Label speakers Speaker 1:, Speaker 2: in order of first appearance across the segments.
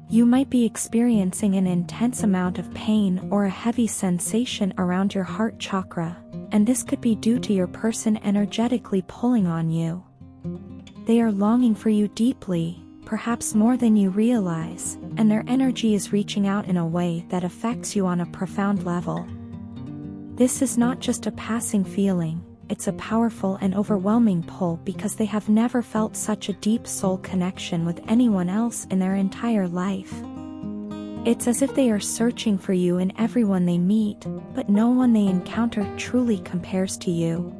Speaker 1: You might be experiencing an intense amount of pain or a heavy sensation around your heart chakra, and this could be due to your person energetically pulling on you. They are longing for you deeply, perhaps more than you realize, and their energy is reaching out in a way that affects you on a profound level. This is not just a passing feeling, it's a powerful and overwhelming pull because they have never felt such a deep soul connection with anyone else in their entire life. It's as if they are searching for you in everyone they meet, but no one they encounter truly compares to you.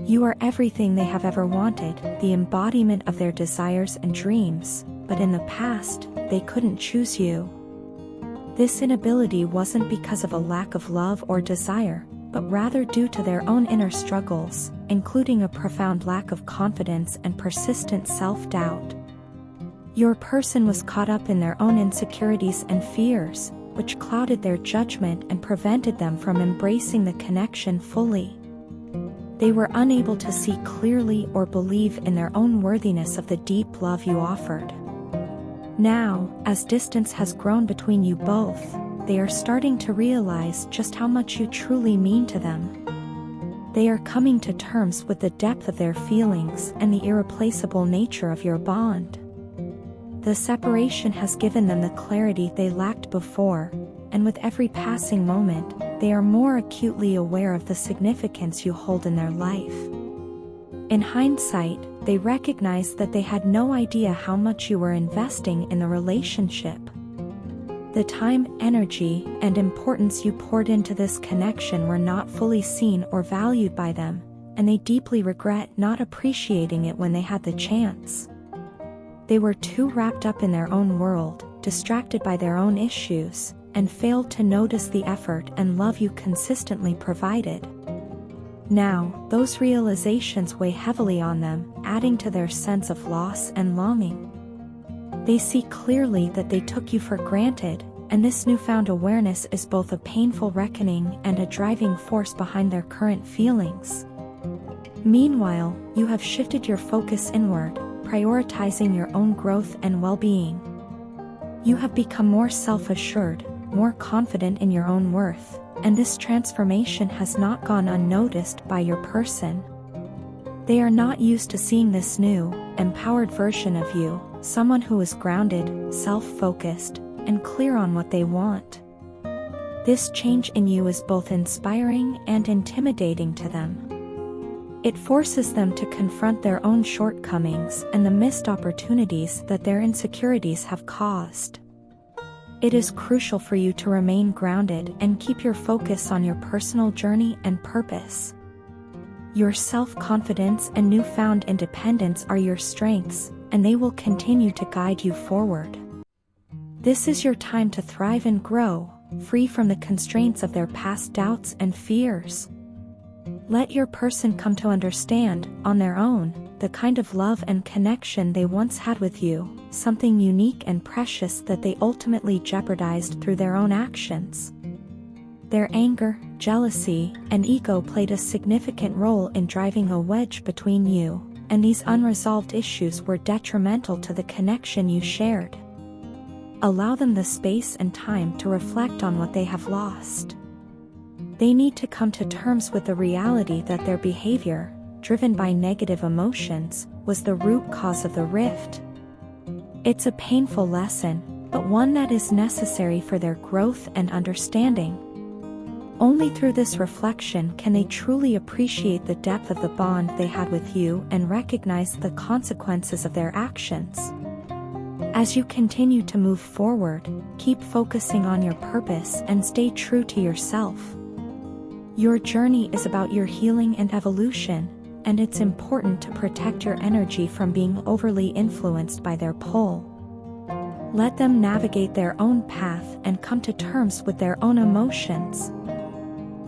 Speaker 1: You are everything they have ever wanted, the embodiment of their desires and dreams, but in the past, they couldn't choose you. This inability wasn't because of a lack of love or desire, but rather due to their own inner struggles, including a profound lack of confidence and persistent self-doubt. Your person was caught up in their own insecurities and fears, which clouded their judgment and prevented them from embracing the connection fully. They were unable to see clearly or believe in their own worthiness of the deep love you offered. Now, as distance has grown between you both, they are starting to realize just how much you truly mean to them. They are coming to terms with the depth of their feelings and the irreplaceable nature of your bond. The separation has given them the clarity they lacked before, and with every passing moment, they are more acutely aware of the significance you hold in their life. In hindsight, they recognize that they had no idea how much you were investing in the relationship. The time, energy, and importance you poured into this connection were not fully seen or valued by them, and they deeply regret not appreciating it when they had the chance. They were too wrapped up in their own world, distracted by their own issues, and failed to notice the effort and love you consistently provided. Now, those realizations weigh heavily on them, adding to their sense of loss and longing. They see clearly that they took you for granted, and this newfound awareness is both a painful reckoning and a driving force behind their current feelings. Meanwhile, you have shifted your focus inward, prioritizing your own growth and well-being. You have become more self-assured, more confident in your own worth, and this transformation has not gone unnoticed by your person. They are not used to seeing this new, empowered version of you, someone who is grounded, self-focused, and clear on what they want. This change in you is both inspiring and intimidating to them. It forces them to confront their own shortcomings and the missed opportunities that their insecurities have caused. It is crucial for you to remain grounded and keep your focus on your personal journey and purpose. Your self-confidence and newfound independence are your strengths, and they will continue to guide you forward. This is your time to thrive and grow, free from the constraints of their past doubts and fears. Let your person come to understand, on their own, the kind of love and connection they once had with you, something unique and precious that they ultimately jeopardized through their own actions. Their anger, jealousy, and ego played a significant role in driving a wedge between you, and these unresolved issues were detrimental to the connection you shared. Allow them the space and time to reflect on what they have lost. They need to come to terms with the reality that their behavior, driven by negative emotions, was the root cause of the rift. It's a painful lesson, but one that is necessary for their growth and understanding. Only through this reflection can they truly appreciate the depth of the bond they had with you and recognize the consequences of their actions. As you continue to move forward, keep focusing on your purpose and stay true to yourself. Your journey is about your healing and evolution, and it's important to protect your energy from being overly influenced by their pull. Let them navigate their own path and come to terms with their own emotions.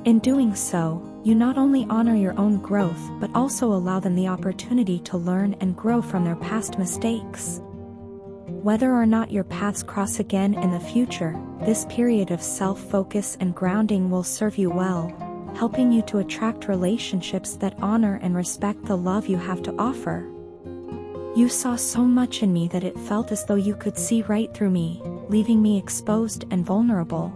Speaker 1: In doing so, you not only honor your own growth but also allow them the opportunity to learn and grow from their past mistakes. Whether or not your paths cross again in the future, this period of self-focus and grounding will serve you well, helping you to attract relationships that honor and respect the love you have to offer. You saw so much in me that it felt as though you could see right through me, leaving me exposed and vulnerable.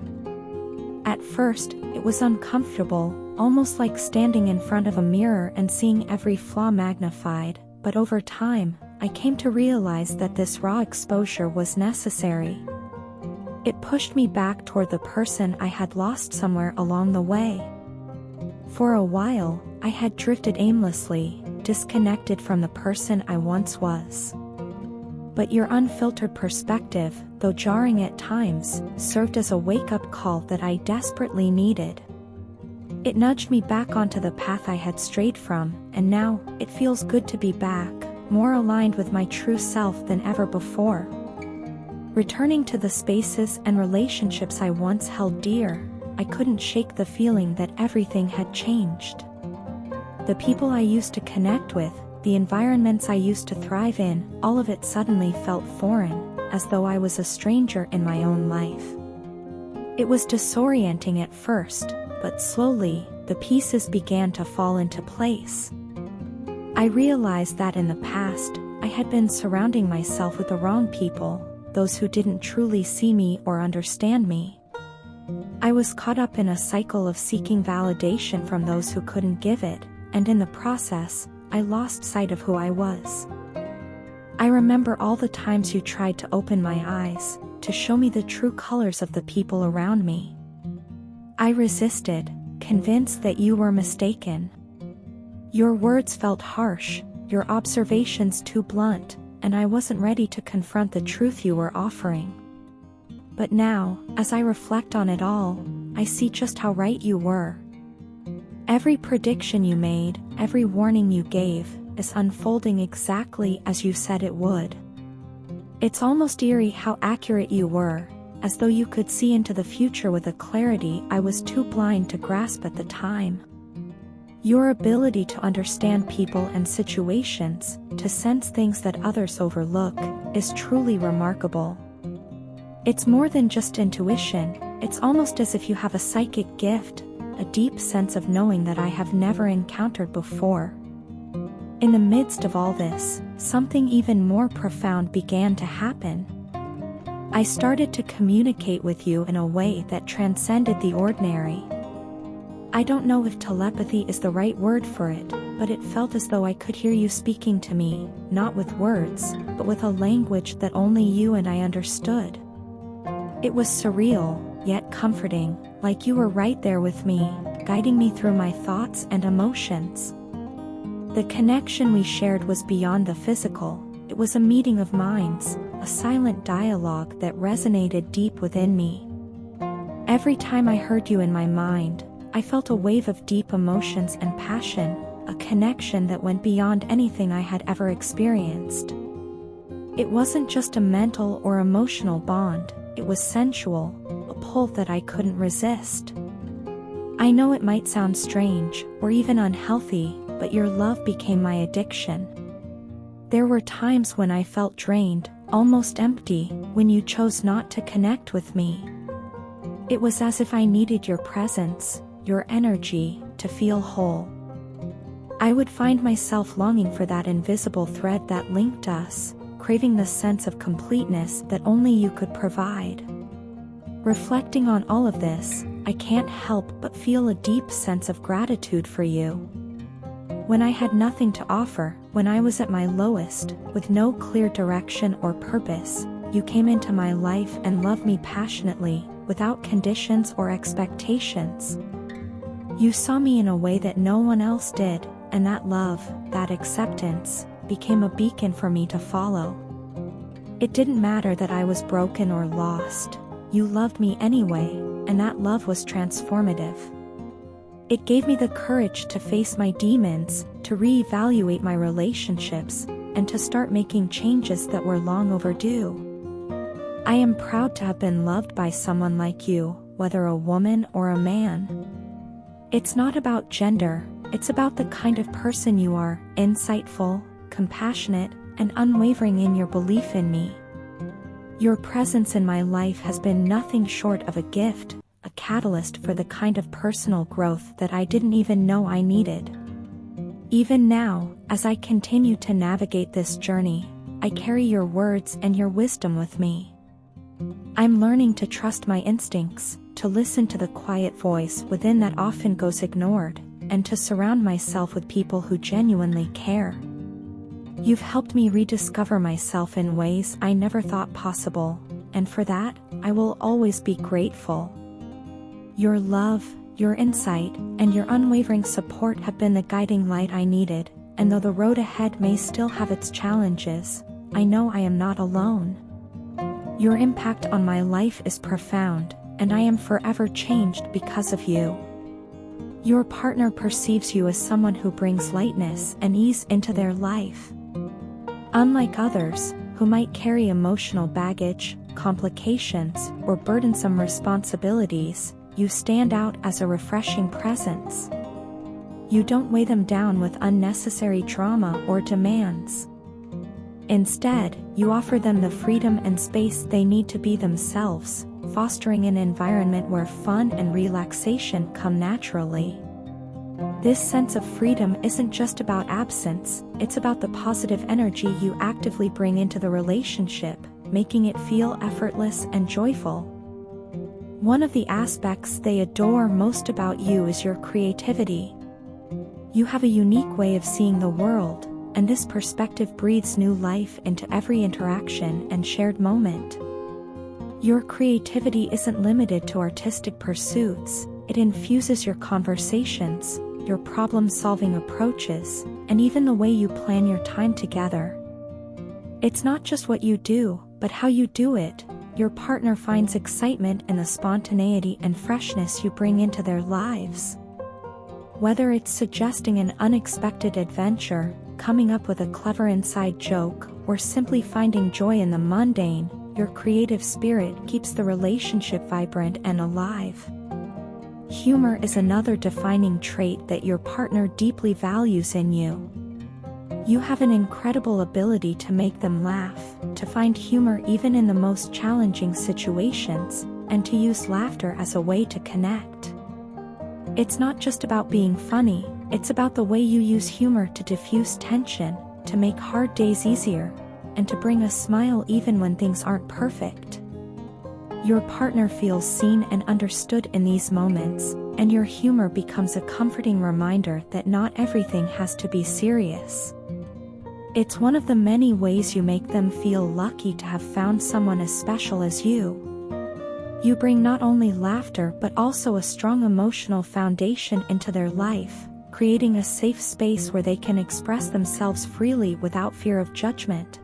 Speaker 1: At first, it was uncomfortable, almost like standing in front of a mirror and seeing every flaw magnified, but over time, I came to realize that this raw exposure was necessary. It pushed me back toward the person I had lost somewhere along the way. For a while, I had drifted aimlessly, disconnected from the person I once was. But your unfiltered perspective, though jarring at times, served as a wake-up call that I desperately needed. It nudged me back onto the path I had strayed from, and now, it feels good to be back, more aligned with my true self than ever before. Returning to the spaces and relationships I once held dear, I couldn't shake the feeling that everything had changed. The people I used to connect with, the environments I used to thrive in, all of it suddenly felt foreign, as though I was a stranger in my own life. It was disorienting at first, but slowly, the pieces began to fall into place. I realized that in the past, I had been surrounding myself with the wrong people, those who didn't truly see me or understand me. I was caught up in a cycle of seeking validation from those who couldn't give it, and in the process, I lost sight of who I was. I remember all the times you tried to open my eyes, to show me the true colors of the people around me. I resisted, convinced that you were mistaken. Your words felt harsh, your observations too blunt, and I wasn't ready to confront the truth you were offering. But now, as I reflect on it all, I see just how right you were. Every prediction you made, every warning you gave, is unfolding exactly as you said it would. It's almost eerie how accurate you were, as though you could see into the future with a clarity I was too blind to grasp at the time. Your ability to understand people and situations, to sense things that others overlook, is truly remarkable. It's more than just intuition, it's almost as if you have a psychic gift, a deep sense of knowing that I have never encountered before. In the midst of all this, something even more profound began to happen. I started to communicate with you in a way that transcended the ordinary. I don't know if telepathy is the right word for it, but it felt as though I could hear you speaking to me, not with words, but with a language that only you and I understood. It was surreal, yet comforting, like you were right there with me, guiding me through my thoughts and emotions. The connection we shared was beyond the physical, it was a meeting of minds, a silent dialogue that resonated deep within me. Every time I heard you in my mind, I felt a wave of deep emotions and passion, a connection that went beyond anything I had ever experienced. It wasn't just a mental or emotional bond, it was sensual, a pull that I couldn't resist. I know it might sound strange, or even unhealthy, but your love became my addiction. There were times when I felt drained, almost empty, when you chose not to connect with me. It was as if I needed your presence, your energy, to feel whole. I would find myself longing for that invisible thread that linked us, craving the sense of completeness that only you could provide. Reflecting on all of this, I can't help but feel a deep sense of gratitude for you. When I had nothing to offer, when I was at my lowest, with no clear direction or purpose, you came into my life and loved me passionately, without conditions or expectations. You saw me in a way that no one else did, and that love, that acceptance, became a beacon for me to follow. It didn't matter that I was broken or lost, you loved me anyway, and that love was transformative. It gave me the courage to face my demons, to reevaluate my relationships, and to start making changes that were long overdue. I am proud to have been loved by someone like you, whether a woman or a man. It's not about gender, it's about the kind of person you are, insightful, compassionate, and unwavering in your belief in me. Your presence in my life has been nothing short of a gift, a catalyst for the kind of personal growth that I didn't even know I needed. Even now, as I continue to navigate this journey, I carry your words and your wisdom with me. I'm learning to trust my instincts, to listen to the quiet voice within that often goes ignored, and to surround myself with people who genuinely care. You've helped me rediscover myself in ways I never thought possible, and for that, I will always be grateful. Your love, your insight, and your unwavering support have been the guiding light I needed, and though the road ahead may still have its challenges, I know I am not alone. Your impact on my life is profound, and I am forever changed because of you. Your partner perceives you as someone who brings lightness and ease into their life. Unlike others, who might carry emotional baggage, complications, or burdensome responsibilities, you stand out as a refreshing presence. You don't weigh them down with unnecessary drama or demands. Instead, you offer them the freedom and space they need to be themselves, fostering an environment where fun and relaxation come naturally. This sense of freedom isn't just about absence, it's about the positive energy you actively bring into the relationship, making it feel effortless and joyful. One of the aspects they adore most about you is your creativity. You have a unique way of seeing the world, and this perspective breathes new life into every interaction and shared moment. Your creativity isn't limited to artistic pursuits, it infuses your conversations, your problem-solving approaches, and even the way you plan your time together. It's not just what you do, but how you do it. Your partner finds excitement in the spontaneity and freshness you bring into their lives. Whether it's suggesting an unexpected adventure, coming up with a clever inside joke, or simply finding joy in the mundane, your creative spirit keeps the relationship vibrant and alive. Humor is another defining trait that your partner deeply values in you. You have an incredible ability to make them laugh, to find humor even in the most challenging situations, and to use laughter as a way to connect. It's not just about being funny, it's about the way you use humor to diffuse tension, to make hard days easier, and to bring a smile even when things aren't perfect. Your partner feels seen and understood in these moments, and your humor becomes a comforting reminder that not everything has to be serious. It's one of the many ways you make them feel lucky to have found someone as special as you. You bring not only laughter but also a strong emotional foundation into their life, creating a safe space where they can express themselves freely without fear of judgment.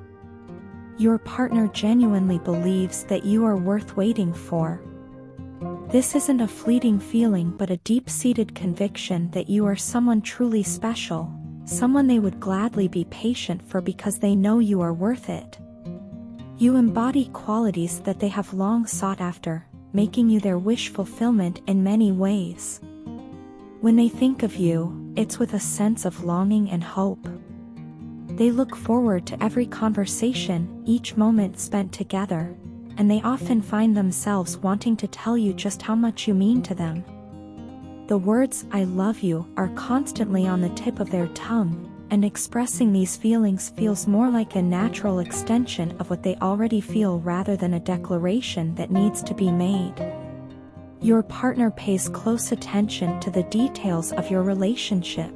Speaker 1: Your partner genuinely believes that you are worth waiting for. This isn't a fleeting feeling but a deep-seated conviction that you are someone truly special, someone they would gladly be patient for because they know you are worth it. You embody qualities that they have long sought after, making you their wish fulfillment in many ways. When they think of you, it's with a sense of longing and hope. They look forward to every conversation, each moment spent together, and they often find themselves wanting to tell you just how much you mean to them. The words "I love you" are constantly on the tip of their tongue, and expressing these feelings feels more like a natural extension of what they already feel rather than a declaration that needs to be made. Your partner pays close attention to the details of your relationship.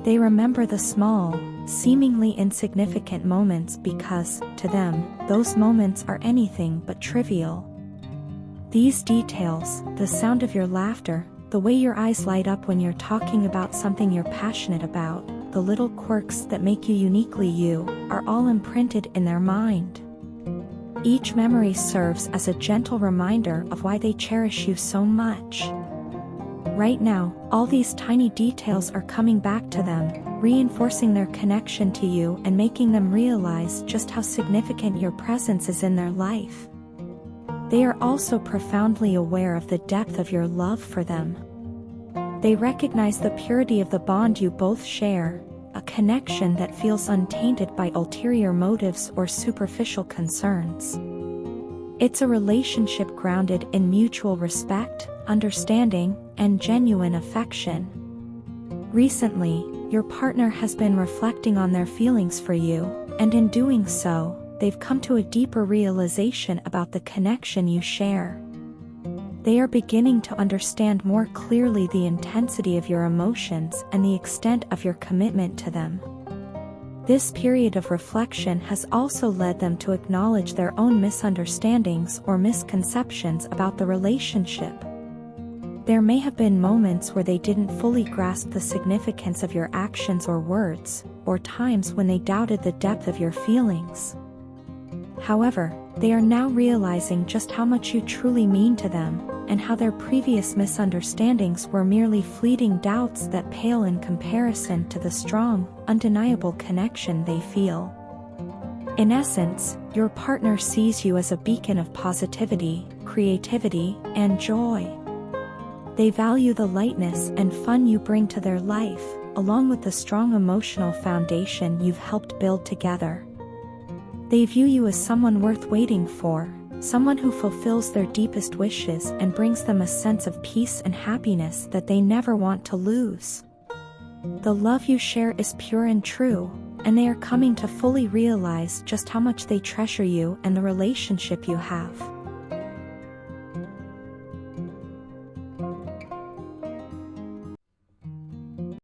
Speaker 1: They remember the small, seemingly insignificant moments because, to them, those moments are anything but trivial. These details, the sound of your laughter, the way your eyes light up when you're talking about something you're passionate about, the little quirks that make you uniquely you, are all imprinted in their mind. Each memory serves as a gentle reminder of why they cherish you so much. Right now, all these tiny details are coming back to them, reinforcing their connection to you and making them realize just how significant your presence is in their life. They are also profoundly aware of the depth of your love for them. They recognize the purity of the bond you both share, a connection that feels untainted by ulterior motives or superficial concerns. It's a relationship grounded in mutual respect, understanding, and genuine affection. Recently, your partner has been reflecting on their feelings for you, and in doing so, they've come to a deeper realization about the connection you share. They are beginning to understand more clearly the intensity of your emotions and the extent of your commitment to them. This period of reflection has also led them to acknowledge their own misunderstandings or misconceptions about the relationship. There may have been moments where they didn't fully grasp the significance of your actions or words, or times when they doubted the depth of your feelings. However, they are now realizing just how much you truly mean to them, and how their previous misunderstandings were merely fleeting doubts that pale in comparison to the strong, undeniable connection they feel. In essence, your partner sees you as a beacon of positivity, creativity, and joy. They value the lightness and fun you bring to their life, along with the strong emotional foundation you've helped build together. They view you as someone worth waiting for, someone who fulfills their deepest wishes and brings them a sense of peace and happiness that they never want to lose. The love you share is pure and true, and they are coming to fully realize just how much they treasure you and the relationship you have.